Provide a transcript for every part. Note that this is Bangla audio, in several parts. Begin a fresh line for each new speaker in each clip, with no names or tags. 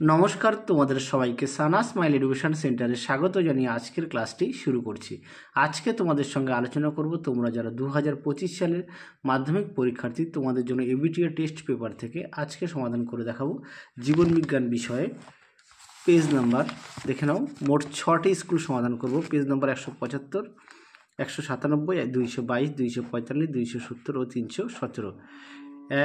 নমস্কার, তোমাদের সবাইকে সানা স্মাইল এডুকেশন সেন্টারে স্বাগত জানিয়ে আজকের ক্লাসটি শুরু করছি। আজকে তোমাদের সঙ্গে আলোচনা করব তোমরা যারা 2025 সালের মাধ্যমিক পরীক্ষার্থী, তোমাদের জন্য এবিটিএ টেস্ট পেপার থেকে আজকে সমাধান করে দেখাবো জীবনবিজ্ঞান বিষয়ে। পেজ নাম্বার দেখে নাও, মোট 6টি স্কুল সমাধান করব। পেজ নাম্বার 175, 197, 222, 245, 270 ও 317।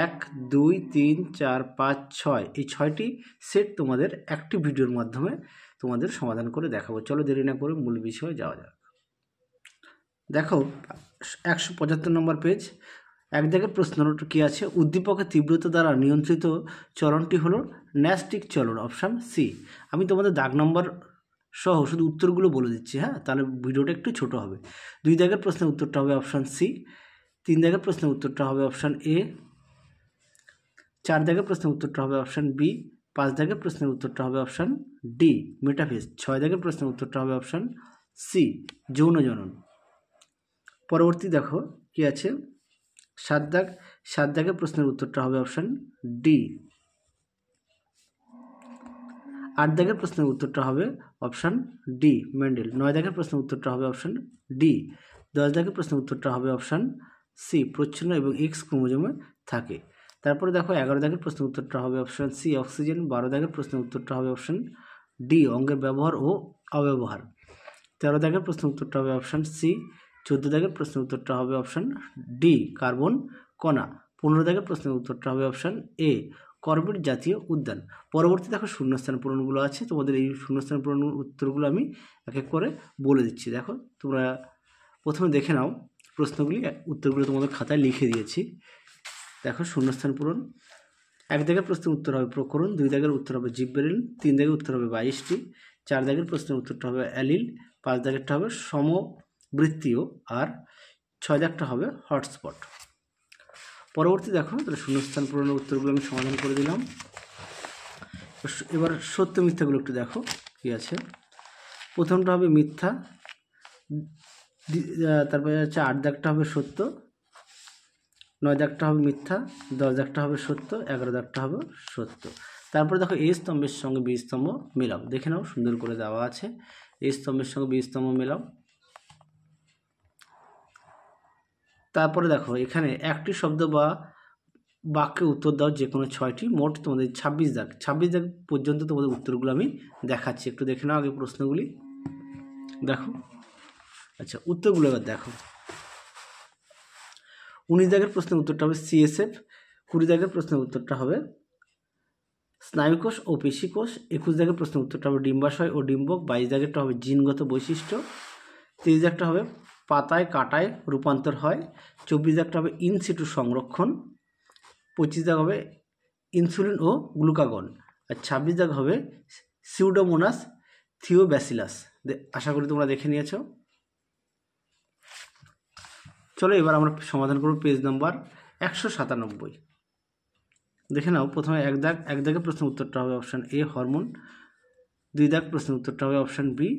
1, 2, 3, 4, 5, 6 এই 6টি সেট তোমাদের একটি ভিডিওর মাধ্যমে তোমাদের সমাধান করে দেখাবো। চলো দেরি না করে মূল বিষয়ে যাওয়া যাক। দেখো 175 নম্বর পেজ, এক দাগের প্রশ্ন কি আছে? উদ্দীপকের তীব্রতা দ্বারা নিয়ন্ত্রিত চলনটি হলো ন্যাস্টিক চলন, অপশান সি। আমি তোমাদের দাগ নম্বর সহ শুধু উত্তরগুলো বলে দিচ্ছি, হ্যাঁ, তাহলে ভিডিওটা একটু ছোট হবে। 2 দাগের প্রশ্নের উত্তরটা হবে অপশান সি, 3 দাগের প্রশ্নের উত্তরটা হবে অপশান এ, 4 দাগের প্রশ্নের উত্তরটা হবে অপশান বি, 5 দাগের প্রশ্নের উত্তরটা হবে অপশান ডি মেটাফেজ, 6 দাগের প্রশ্নের উত্তরটা হবে অপশান সি যৌন জনন। পরবর্তী দেখো কি আছে? 7 দাগের প্রশ্নের উত্তরটা হবে অপশান ডি। 8 দাগের প্রশ্নের উত্তরটা হবে অপশান ডি মেন্ডেল। 9 দাগের প্রশ্নের উত্তরটা হবে অপশান ডি। 10 দাগের প্রশ্নের উত্তরটা হবে অপশান সি, প্রচ্ছন্ন এবং এক্স ক্রোমোজোমে থাকে। তারপরে দেখো 11 দাগের প্রশ্নের উত্তরটা হবে অপশান সি অক্সিজেন। 12 দাগের প্রশ্নের উত্তরটা হবে অপশান ডি অঙ্গের ব্যবহার ও অব্যবহার। 13 দাগের প্রশ্নের উত্তরটা হবে অপশান সি। 14 দাগের প্রশ্নের উত্তরটা হবে অপশান ডি কার্বন কণা। 15 দাগের প্রশ্নের উত্তরটা হবে অপশান এ করবেট জাতীয় উদ্যান। পরবর্তী দেখো শূন্যস্থান পূরণগুলো আছে, তোমাদের এই শূন্যস্থান পূরণ উত্তরগুলো আমি এক এক করে বলে দিচ্ছি। দেখো তোমরা প্রথমে দেখে নাও প্রশ্নগুলি, উত্তরগুলো তোমাদের খাতায় লিখে দিয়েছি। দেখো শূন্যস্থান পূরণ। 1 দাগের প্রশ্নের উত্তর হবে প্রকরণ, 2 দাগের উত্তর হবে জিবরেলিন, 3 দাগের উত্তর হবে 22টি, 4 দাগের প্রশ্নের উত্তরটা হবে অ্যালিল, 5 দাগেরটা হবে সমবৃত্তীয়, আর 6 দাগটা হবে হটস্পট। পরবর্তী দেখো তাহলে শূন্যস্থান পূরণের উত্তরগুলো আমি সমাধান করে দিলাম। এবার সত্য মিথ্যাগুলো একটু দেখো কি আছে। প্রথমটা হবে মিথ্যা, তারপরে হচ্ছে 8 দাগটা হবে সত্য, 9 দাগটা হবে মিথ্যা, 10 দাগটা হবে সত্য, 11 দাগটা হবে সত্য। তারপরে দেখো এ স্তম্ভের সঙ্গে বি স্তম্ভ মেলাও, দেখে নাও সুন্দর করে দেওয়া আছে। এ স্তম্ভের সঙ্গে বি স্তম্ভ মেলাও। তারপরে দেখো এখানে একটি শব্দ বা বাক্যে উত্তর দাও যে কোনো 6টি। মোট তোমাদের 26 দাগ পর্যন্ত তোমাদের উত্তরগুলো আমি দেখাচ্ছি, একটু দেখে নাও আগে প্রশ্নগুলি। দেখো আচ্ছা উত্তরগুলো এবার দেখো। 19 দাগের প্রশ্নের উত্তরটা হবে সিএসএফ, 20 দাগের প্রশ্নের উত্তরটা হবে স্নায়ুকোষ ও পেশিকোষ, 21 দাগের প্রশ্নের উত্তরটা হবে ডিম্বাশয় ও ডিম্বক, 22 দাগেরটা হবে জিনগত বৈশিষ্ট্য, 23 দাগটা হবে পাতায় কাঁটায় রূপান্তর হয়, 24 দাগটা হবে ইনসিটু সংরক্ষণ, 25 দাগ হবে ইনসুলিন ও গ্লুকাগন, আর 26 দাগ হবে সিউডোমোনাস থিওব্যাসিলাস। আশা করি তোমরা দেখে নিয়েছো। চলো এবার আমরা সমাধান করব পেজ নাম্বার 197। দেখে নাও প্রথমে এক দাগের প্রশ্নের উত্তরটা হবে অপশান এ হরমোন, 2 দাগ প্রশ্নের উত্তরটা হবে অপশান বি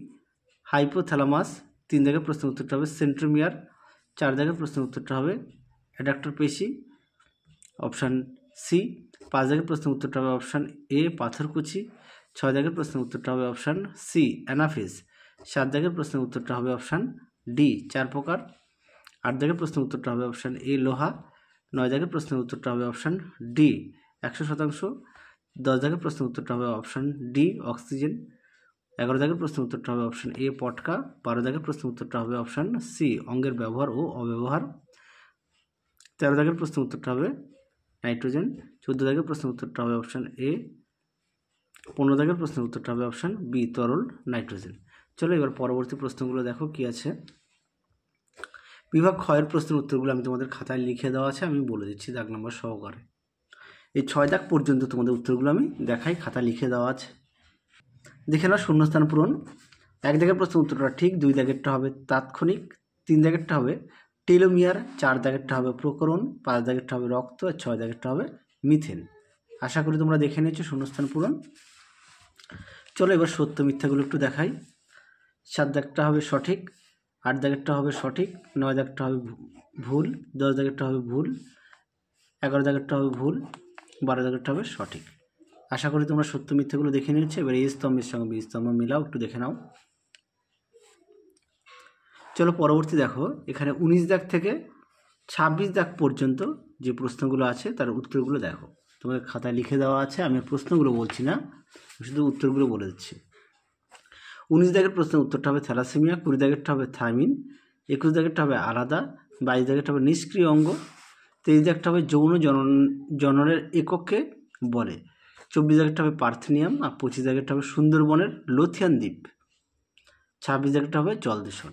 হাইপোথ্যালামাস, 3 দাগের প্রশ্নের উত্তরটা হবে সেন্ট্রোমিয়ার, 4 দাগের প্রশ্নের উত্তরটা হবে অ্যাডাক্টর পেশি, অপশান সি। 5 দাগের প্রশ্নের উত্তরটা হবে অপশান এ পাথরকুচি, 6 দাগের প্রশ্নের উত্তরটা হবে অপশান সি অ্যানাফেজ, 7 দাগের প্রশ্নের উত্তরটা হবে অপশান ডি 4 প্রকার, 8 দাগের প্রশ্নের উত্তরটা হবে অপশান এ লোহা, 9 দাগের প্রশ্নের উত্তরটা হবে অপশান ডি 100%, 10 দাগের প্রশ্নের উত্তরটা হবে অপশান ডি অক্সিজেন, 11 দাগের প্রশ্নের উত্তরটা হবে অপশান এ পটকা, 12 দাগের প্রশ্নের উত্তরটা হবে অপশান সি অঙ্গের ব্যবহার ও অব্যবহার, 13 দাগের প্রশ্নের উত্তরটা হবে নাইট্রোজেন, 14 দাগের প্রশ্নের উত্তরটা হবে অপশান এ, 15 দাগের প্রশ্নের উত্তরটা হবে অপশান বি তরল নাইট্রোজেন। চলো এবার পরবর্তী প্রশ্নগুলো দেখো কি আছে। বিভাগ ক্ষয়ের প্রশ্নের উত্তরগুলো আমি তোমাদের খাতায় লিখে দেওয়া আছে, আমি বলে দিচ্ছি দাগ নম্বর সহকারে। এই 6 দাগ পর্যন্ত তোমাদের উত্তরগুলো আমি দেখাই, খাতায় লিখে দেওয়া আছে। দেখে নাও শূন্যস্থান পূরণ। 1 দাগের প্রশ্নের উত্তরটা ঠিক, 2 দাগেরটা হবে তাৎক্ষণিক, 3 দাগেরটা হবে টেলোমিয়ার, 4 দাগেরটা হবে প্রকরণ, 5 দাগেরটা হবে রক্ত, আর 6 দাগেরটা হবে মিথেন। আশা করি তোমরা দেখে নিয়েছো শূন্যস্থান পূরণ। চলো এবার সত্য মিথ্যাগুলো একটু দেখাই। 7 দাগটা হবে সঠিক, 8 দাগেরটা হবে সঠিক, 9 দাগেরটা হবে ভুল, 10 দাগেরটা হবে ভুল, 11 দাগেরটা হবে ভুল, 12 দাগেরটা হবে সঠিক। আশা করি তোমরা সত্য মিথ্যাগুলো দেখে নিয়েছো। এবার এই স্তম্ভের সঙ্গে বি স্তম্ভ মিলাও, একটু দেখে নাও। চলো পরবর্তী দেখো, এখানে 19 দাগ থেকে 26 দাগ পর্যন্ত যে প্রশ্নগুলো আছে তার উত্তরগুলো দেখো। তোমাদের খাতায় লিখে দেওয়া আছে, আমি প্রশ্নগুলো বলছি না, শুধু উত্তরগুলো বলে দিচ্ছি। 19 দাগের প্রশ্নের উত্তরটা হবে থ্যালাসেমিয়া, 20 দাগেরটা হবে থাইমিন, 21 দাগেরটা হবে আলাদা, 22 দাগেরটা হবে নিষ্ক্রিয় অঙ্গ, 23 দাগেরটা হবে যৌন জননের এককে বলে, 24 দাগেরটা হবে পার্থেনিয়াম, আর 25 দাগেরটা হবে সুন্দরবনের লোথিয়ান দ্বীপ, 26 দাগেরটা হবে জল দূষণ।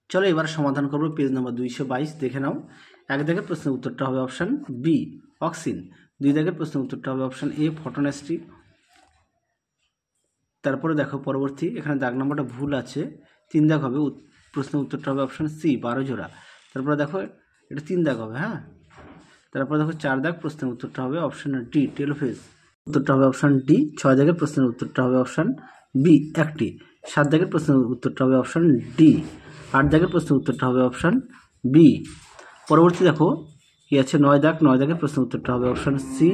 চলো এবার সমাধান করবো পেজ নম্বর 222, দেখে নাও। 1 দাগের প্রশ্নের উত্তরটা হবে অপশান বি অক্সিন, 2 দাগের প্রশ্নের উত্তরটা হবে অপশান এ ফটোনেস্ট্রি। তারপরে দেখো পরবর্তী, এখানে দাগ নম্বরটা ভুল আছে, 3 দাগ হবে, প্রশ্নের উত্তরটা হবে অপশান সি 12 জোড়া। তারপরে দেখো এটা 3 দাগ হবে, হ্যাঁ। তারপরে দেখো 4 দাগ প্রশ্নের উত্তরটা হবে অপশান ডি টেলোফেজ, উত্তরটা হবে অপশান ডি। 6 দাগের প্রশ্নের উত্তরটা হবে অপশান বি একটি, 7 দাগের প্রশ্নের উত্তরটা হবে অপশান ডি, 8 দাগের প্রশ্নের উত্তরটা হবে অপশান বি। পরবর্তী দেখো কি আছে, 9 দাগ, 9 দাগের প্রশ্নের উত্তরটা হবে অপশান সি।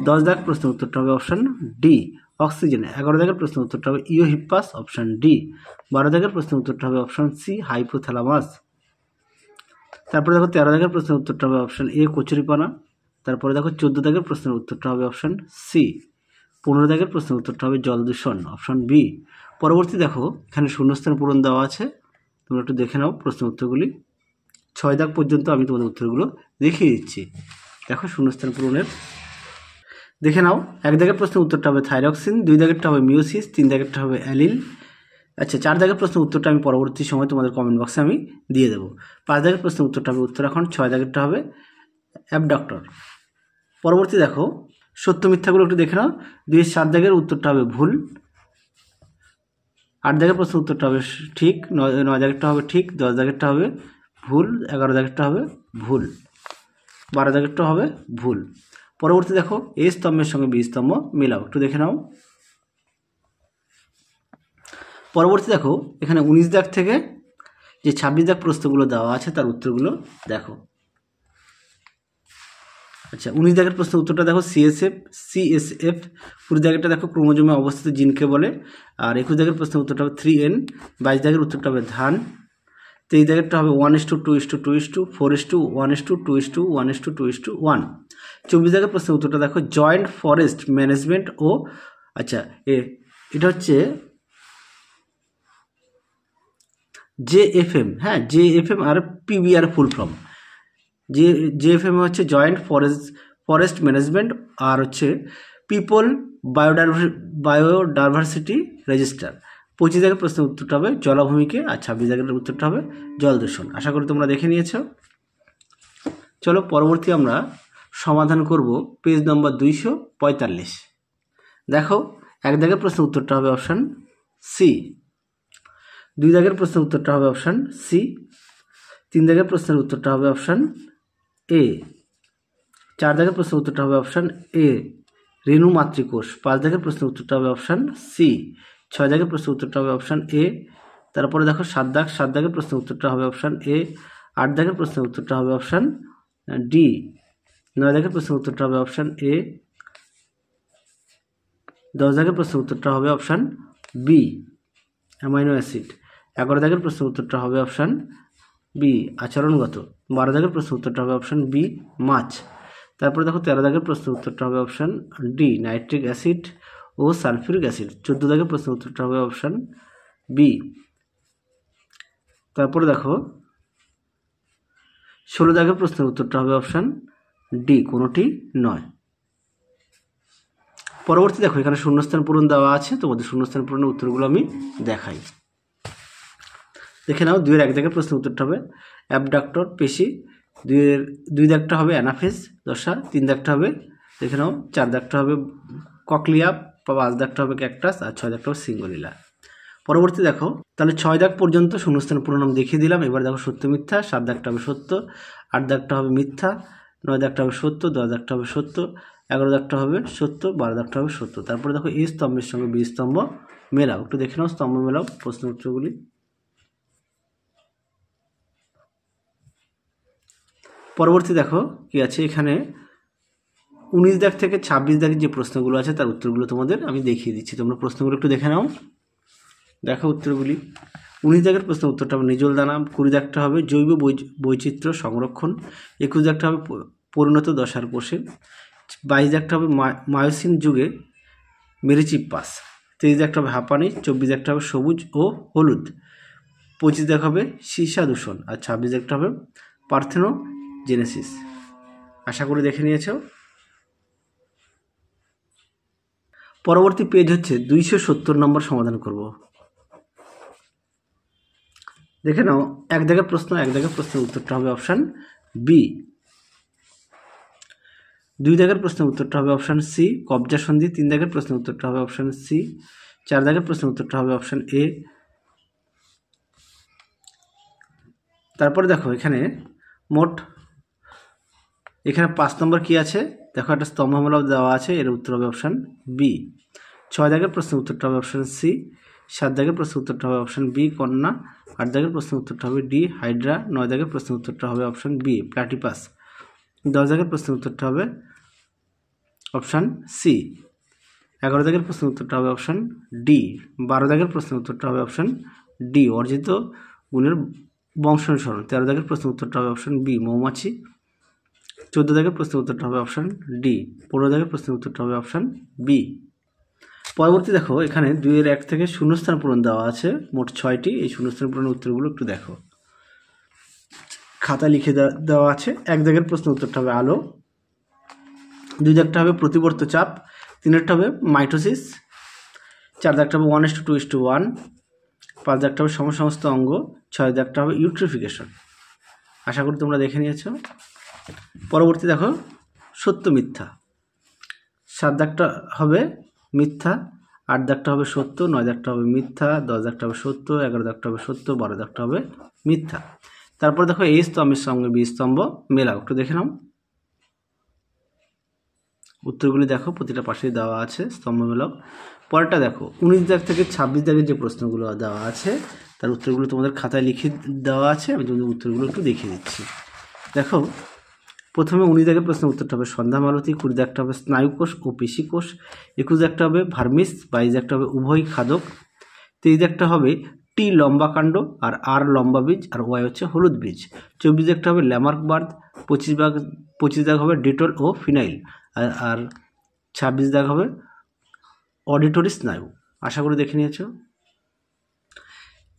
10 দাগ প্রশ্নের উত্তরটা হবে অপশান ডি অক্সিজেন। 11 দাগের প্রশ্নের উত্তরটা হবে ইওহিপ্পাস, অপশান ডি। 12 দাগের প্রশ্নের উত্তরটা হবে অপশান সি হাইপোথ্যালামাস। তারপরে দেখো 13 দাগের প্রশ্নের উত্তরটা হবে অপশান এ কচুরিপানা। তারপরে দেখো 14 দাগের প্রশ্নের উত্তরটা হবে অপশান সি। 15 দাগের প্রশ্নের উত্তরটা হবে জল দূষণ, অপশান বি। পরবর্তী দেখো এখানে শূন্যস্থান পূরণ দেওয়া আছে, তোমরা একটু দেখে নাও প্রশ্নের উত্তরগুলি। 6 দাগ পর্যন্ত আমি তোমাদের উত্তরগুলো দেখিয়ে দিচ্ছি। দেখো শূন্যস্থান পূরণের দেখে নাও। 1 দাগের প্রশ্নের উত্তরটা হবে থাইরক্সিন, 2 দাগেরটা হবে মিওসিস, 3 দাগেরটা হবে অ্যালিল। আচ্ছা, 4 দাগের প্রশ্নের উত্তরটা আমি পরবর্তী সময় তোমাদের কমেন্ট বক্সে আমি দিয়ে দেবো। 5 দাগের প্রশ্নের উত্তরটা হবে উত্তরাখণ্ড, 6 দাগেরটা হবে অ্যাবডাক্টর। পরবর্তী দেখো সত্য মিথ্যাগুলো একটু দেখে নাও। 7 দাগের উত্তরটা হবে ভুল, 8 দাগের প্রশ্নের উত্তরটা হবে ঠিক, 9 দাগেরটা হবে ঠিক, 10 দাগেরটা হবে ভুল, 11 দাগেরটা হবে ভুল, 12 দাগেরটা হবে ভুল। পরবর্তী দেখো এ স্তম্ভের সঙ্গে বি স্তম্ভ মেলাও, একটু দেখে নাও। পরবর্তী দেখো এখানে 19 দাগ থেকে যে 26 দাগ প্রশ্নগুলো দেওয়া আছে তার উত্তরগুলো দেখো। আচ্ছা, 19 দাগের প্রশ্নের উত্তরটা দেখো সিএসএফ। 20 দাগেরটা দেখো ক্রোমোজোমে অবস্থিত জিনকে বলে, আর 21 দাগের প্রশ্নের উত্তরটা হবে 3N। 22 দাগের উত্তরটা হবে ধান। 23 দাগেরটা হবে 1:2:2:2, 4:1:2:1, 24 দাগের প্রশ্নের উত্তরটা দেখো জয়েন্ট ফরেস্ট ম্যানেজমেন্ট ও আচ্ছা এটা হচ্ছে JFM, হ্যাঁ JFM আর PBR ফুল ফর্ম। JFM হচ্ছে জয়েন্ট ফরেস্ট ম্যানেজমেন্ট, আর হচ্ছে পিপল বায়োডাইভার্সিটি রেজিস্টার। 25 দাগের প্রশ্নের উত্তরটা হবে জলাভূমিকে, আর 26 দাগের উত্তরটা হবে জল দূষণ। আশা করি তোমরা দেখে নিয়েছো। চলো পরবর্তী আমরা সমাধান করব পেজ নম্বর 245। দেখো 1 দাগের প্রশ্নের উত্তরটা হবে অপশান সি। 2 দাগের প্রশ্নের উত্তরটা হবে অপশান সি। 3 দাগের প্রশ্নের উত্তরটা হবে অপশান এ। 4 দাগের প্রশ্নের উত্তরটা হবে অপশান এ রেণু মাতৃকোষ। 5 দাগের প্রশ্নের উত্তরটা হবে অপশান সি। 6 দাগের প্রশ্নের উত্তরটা হবে অপশান এ। তারপরে দেখো 7 দাগের প্রশ্নের উত্তরটা হবে অপশান এ। 8 দাগের প্রশ্নের উত্তরটা হবে অপশান ডি। 9 দাগের প্রশ্নের উত্তরটা হবে অপশান এ। 10 দাগের প্রশ্নের উত্তরটা হবে অপশান বি অ্যামাইনো অ্যাসিড। 11 দাগের প্রশ্নের উত্তরটা হবে অপশান বি আচরণগত। 12 দাগের প্রশ্নের উত্তরটা হবে অপশান বি মাছ। তারপরে দেখো 13 দাগের প্রশ্নের উত্তরটা হবে অপশান ডি নাইট্রিক অ্যাসিড ও সালফিউরিক অ্যাসিড। 14 দাগের প্রশ্নের উত্তরটা হবে অপশান বি। তারপরে দেখো 16 দাগের প্রশ্নের উত্তরটা হবে অপশান ডি কোনোটি নয়। পরবর্তী দেখো এখানে শূন্যস্থান পূরণ দেওয়া আছে, তোমাদের শূন্যস্থান পূরণের উত্তরগুলো আমি দেখাই। দেখে নাও 2 এর 1 দাগের প্রশ্নের উত্তরটা হবে অ্যাবডাক্টর পেশি। 2 দাগটা হবে অ্যানাফেজ দশা। 3 দাগটা হবে দেখে নাও, 4 দাগটা হবে ককলিয়া, 5 দাগটা হবে ক্যাকটাস, আর 6 দাগটা হবে সিঙ্গলিলা। পরবর্তী দেখো তাহলে 6 দাগ পর্যন্ত শূন্যস্থান পূরণ আমি দেখিয়ে দিলাম। এবার দেখো সত্য মিথ্যা। 7 দাগটা হবে সত্য, 8 দাগটা হবে মিথ্যা, 9 দাগটা হবে সত্য, 10 দাগটা হবে সত্য, 11 দাগটা হবে সত্য, 12 দাগটা হবে সত্য। তারপরে দেখো এই স্তম্ভের সঙ্গে বি স্তম্ভ মেলাও, একটু দেখে নাও স্তম্ভ মেলাও প্রশ্ন উত্তরগুলি। পরবর্তী দেখো কি আছে, এখানে 19 দাগ থেকে 26 দাগের যে প্রশ্নগুলো আছে তার উত্তরগুলো তোমাদের আমি দেখিয়ে দিচ্ছি, তোমরা প্রশ্নগুলো একটু দেখে নাও। দেখো উত্তরগুলি। 19 দাগের প্রশ্নের উত্তরটা হবে নিজল দানা, 20 দাগটা হবে জৈব বৈচিত্র্য সংরক্ষণ, 21 দাগটা হবে পরিণত দশার কোষে, 22 দাগটা হবে মায়োসিন যুগে মেরিচিপ্পাস, 23 দাগটা হবে হাঁপানি, 24 দাগটা হবে সবুজ ও হলুদ, 25 দাগ হবে সীসা দূষণ, আর 26 দাগটা হবে পার্থেনোজেনেসিস। আশা করি দেখে নিয়েছ। পরবর্তী পেজ হচ্ছে 270 নম্বর সমাধান করব। দেখে নাও, এক দাগের প্রশ্নের উত্তরটা হবে অপশান বি। 2 দাগের প্রশ্নের উত্তরটা হবে অপশান সি কবজা সন্ধি, 3 দাগের প্রশ্নের উত্তরটা হবে অপশান সি, 4 দাগের প্রশ্নের উত্তরটা হবে অপশান এ। তারপরে দেখো এখানে মোট 5 নম্বর কি আছে, দেখো একটা স্তম্ভমূলক দেওয়া আছে, এর উত্তর হবে অপশান বি। 6 দাগের প্রশ্নের উত্তরটা হবে অপশান সি, 7 দাগের প্রশ্নের উত্তরটা হবে অপশান বি কন্যা, 8 দাগের প্রশ্নের উত্তরটা হবে ডি হাইড্রা, 9 দাগের প্রশ্নের উত্তরটা হবে অপশান বি প্ল্যাটিপাস, 10 দাগের প্রশ্নের উত্তরটা হবে অপশান সি, 11 দাগের প্রশ্নের উত্তরটা হবে অপশান ডি, 12 দাগের প্রশ্নের উত্তরটা হবে অপশান ডি অর্জিত গুণের বংশানুসরণ, 13 দাগের প্রশ্নের উত্তরটা হবে অপশান বি মৌমাছি, 14 দাগের প্রশ্নের উত্তরটা হবে অপশান ডি, 15 দাগের প্রশ্নের উত্তরটা হবে অপশান বি। পরবর্তী দেখো এখানে 2 এর 1 থেকে শূন্যস্থান পূরণ দেওয়া আছে মোট 6টি, এই শূন্যস্থান পূরণের উত্তরগুলো একটু দেখো, খাতা লিখে দেওয়া আছে। 1 দাগের প্রশ্নের উত্তরটা হবে আলো, 2 দাগটা হবে প্রতিবর্ত চাপ, 3 হবে মাইটোসিস, 4 দাগটা হবে 1:2:1, 5 দাগটা হবে সমস্ত অঙ্গ, 6 দাগটা হবে ইউট্রিফিকেশন। আশা করি তোমরা দেখে নিয়েছো। পরবর্তী দেখো সত্য মিথ্যা, 7 দাগটা হবে মিথ্যা, 8 দাগটা হবে সত্য, 9 দাগটা হবে মিথ্যা, 10 দাগটা হবে সত্য, 11 দাগটা হবে সত্য, 12 দাগটা হবে মিথ্যা। তারপর দেখো এই স্তম্ভের সঙ্গে বি স্তম্ভ মেলাও, একটু দেখে নাও উত্তরগুলি, দেখো প্রতিটা পাশেই দেওয়া আছে স্তম্ভ মেলাও। পরেরটা দেখো 19 দাগ থেকে 26 দাগের যে প্রশ্নগুলো দেওয়া আছে তার উত্তরগুলো তোমাদের খাতায় লিখে দেওয়া আছে, আমি তোমাদের উত্তরগুলো একটু দেখিয়ে দিচ্ছি। দেখো প্রথমে 19 দাগের প্রশ্নের উত্তরটা হবে সন্ধ্যা মালতী, 20 দাগটা হবে স্নায়ুকোষ ও পেশিকোষ, 21 দাগটা হবে ভার্মিস, 22 দাগটা হবে উভয় খাদক, 23 দাগটা হবে টি লম্বা কাণ্ড আর আর লম্বা বীজ আর ওয়াই হচ্ছে হলুদ বীজ, 24 দাগটা হবে ল্যামার্ক বার্দ, 25 দাগ হবে ডেটল ও ফিনাইল, আর 26 দাগ হবে অডিটরি স্নায়ু। আশা করি দেখে নিয়েছো।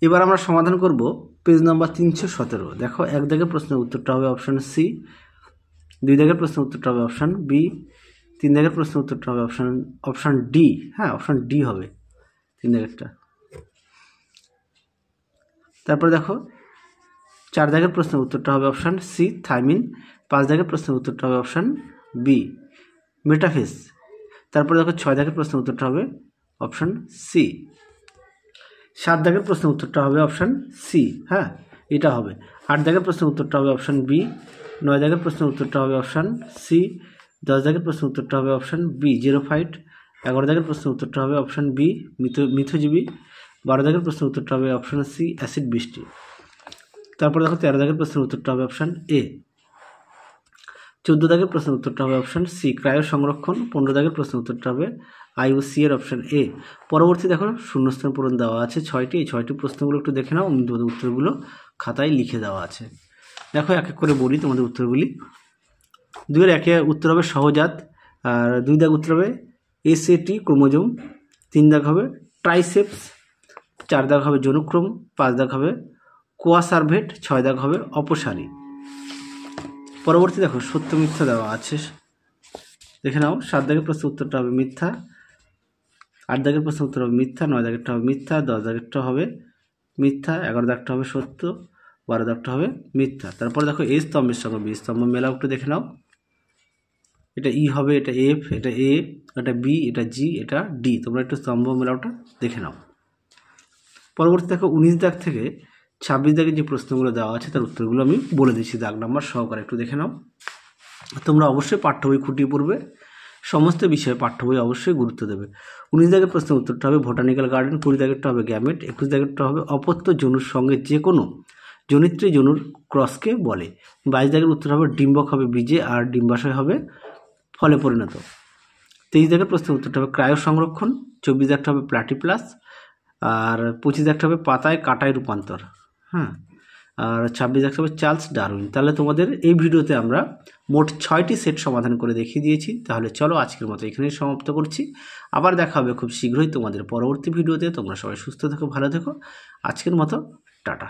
এবার আমরা সমাধান করব পেজ নাম্বার 317। দেখো 1 দাগের প্রশ্নের উত্তরটা হবে অপশান সি, 2 দাগের প্রশ্নের উত্তরটা হবে অপশান বি, 3 দাগের প্রশ্নের উত্তরটা হবে অপশান ডি, হ্যাঁ অপশান ডি হবে 3 দাগেরটা। তারপরে দেখো 4 দাগের প্রশ্নের উত্তরটা হবে অপশান সি থাইমিন, 5 দাগের প্রশ্নের উত্তরটা হবে অপশান বি মেটাফেস। তারপরে দেখো 6 দাগের প্রশ্নের উত্তরটা হবে অপশান সি, 7 দাগের প্রশ্নের উত্তরটা হবে অপশান সি, হ্যাঁ এটা হবে। 8 দাগের প্রশ্নের উত্তরটা হবে অপশান বি, 9 দাগের প্রশ্নের উত্তরটা হবে অপশান সি, 10 দাগের প্রশ্নের উত্তরটা হবে অপশান বি জেরোফাইট, 11 দাগের প্রশ্নের উত্তরটা হবে অপশান বি মিথজীবী, 12 দাগের প্রশ্নের উত্তরটা হবে অপশান সি অ্যাসিড বৃষ্টি। তারপর দেখো 13 দাগের প্রশ্নের উত্তরটা হবে অপশান এ, 14 দাগের প্রশ্নের উত্তরটা হবে অপশান সি ক্রায়ো সংরক্ষণ, 15 দাগের প্রশ্নের উত্তরটা হবে আইওসি এর অপশান এ। পরবর্তী দেখো শূন্যস্থান পূরণ দেওয়া আছে 6টি, এই 6টি প্রশ্নগুলো একটু দেখে নাও, তোমাদের উত্তরগুলো খাতায় লিখে দেওয়া আছে। দেখো এক এক করে বলি তোমাদের উত্তরগুলি। 2 এর 1 উত্তর হবে সহজাত, আর 2 দাগ উত্তর হবে এসএটি ক্রোমোজোম, 3 দাগ হবে ট্রাইসেপস, 4 দাগ হবে যৌনক্রম, 5 দাগ হবে কোয়াসার্ভেট, 6 দাগ হবে অপসারী। পরবর্তী দেখো সত্য মিথ্যা দেওয়া আছে, দেখে নাও। 7 দাগের প্রশ্নের উত্তরটা হবে মিথ্যা, 8 দাগের প্রশ্নের উত্তর হবে মিথ্যা, 9 দাগেরটা হবে মিথ্যা, 10 দাগেরটা হবে মিথ্যা, 11 দাগটা হবে সত্য, 12 দাগটা হবে মিথ্যা। তারপর দেখো এই স্তম্ভের সঙ্গে বি স্তম্ভ মেলাও, একটু দেখে নাও। এটা ই হবে, এটা এফ, এটা এ, এটা বি, এটা জি, এটা ডি। তোমরা একটু স্তম্ভ মেলাওটা দেখে নাও। পরবর্তী দেখো 19 দাগ থেকে 26 দাগের যে প্রশ্নগুলো দেওয়া আছে তার উত্তরগুলো আমি বলে দিচ্ছি দাগ নাম্বার সহকারে, একটু দেখে নাও। তোমরা অবশ্যই পাঠ্য বই খুঁটিয়ে পড়বে, সমস্ত বিষয়ে পাঠ্য বই অবশ্যই গুরুত্ব দেবে। 19 দাগের প্রশ্নের উত্তরটা হবে বোটানিক্যাল গার্ডেন, 20 দাগেরটা হবে গ্যামেট, 21 দাগেরটা হবে অপত্য জনুর সঙ্গে যে কোনো জনিত্রী জনুর ক্রসকে বলে, 22 দাগের উত্তর হবে ডিম্বক হবে বীজে আর ডিম্বাশয় হবে ফলে পরিণত। 23 দাগের প্রশ্নের উত্তরটা হবে ক্রায়ো সংরক্ষণ। 24 দাগটা হবে প্লাটিপ্লাস। আর 25 দাগটা হবে পাতায় কাটায় রূপান্তর। হ্যাঁ, আর 26 দাগটা হবে চার্লস ডারউইন। তাহলে তোমাদের এই ভিডিওতে আমরা মোট 6টি সেট সমাধান করে দেখিয়ে দিয়েছি। তাহলে চলো আজকের মতো এখানেই সমাপ্ত করছি। আবার দেখা হবে খুব শীঘ্রই তোমাদের পরবর্তী ভিডিওতে। তোমরা সবাই সুস্থ থেকো, ভালো থেকো। আজকের মতো টাটা।